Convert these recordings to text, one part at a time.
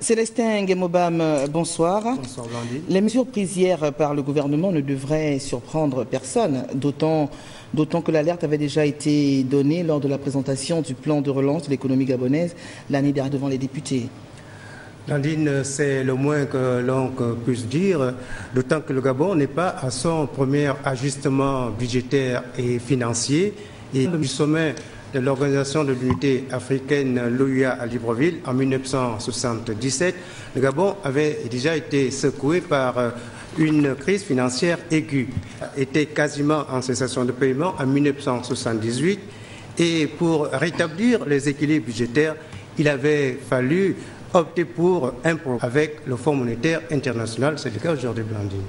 Célestin Nguemobam, bonsoir. Bonsoir, Blandine. Les mesures prises hier par le gouvernement ne devraient surprendre personne, d'autant que l'alerte avait déjà été donnée lors de la présentation du plan de relance de l'économie gabonaise l'année dernière devant les députés. Blandine, c'est le moins que l'on puisse dire, d'autant que le Gabon n'est pas à son premier ajustement budgétaire et financier. Et du sommet de l'Organisation de l'Unité africaine, l'OUA, à Libreville, en 1977, le Gabon avait déjà été secoué par une crise financière aiguë. Il était quasiment en cessation de paiement en 1978 et pour rétablir les équilibres budgétaires, il avait fallu opter pour un programme avec le Fonds monétaire international. C'est le cas aujourd'hui, Blandine.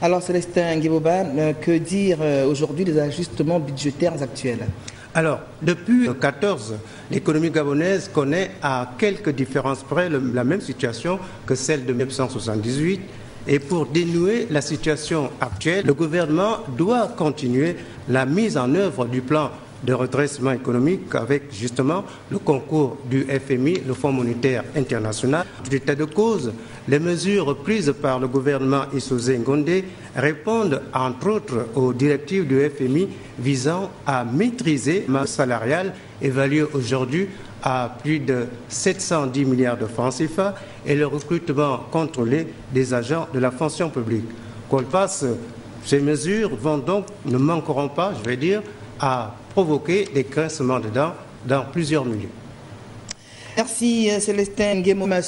Alors, Célestin Nguemobam, que dire aujourd'hui des ajustements budgétaires actuels? Alors, depuis 2014, l'économie gabonaise connaît à quelques différences près la même situation que celle de 1978. Et pour dénouer la situation actuelle, le gouvernement doit continuer la mise en œuvre du plan de redressement économique avec justement le concours du FMI, le Fonds monétaire international. L'état de cause, les mesures prises par le gouvernement Issoze Ngondé répondent entre autres aux directives du FMI visant à maîtriser la masse salariale évaluée aujourd'hui à plus de 710 milliards de francs CFA et le recrutement contrôlé des agents de la fonction publique. Qu'on le passe, ces mesures ne manqueront pas, je vais dire, à provoquer des grincements de dents dans plusieurs milieux. Merci Célestin Nguemobam.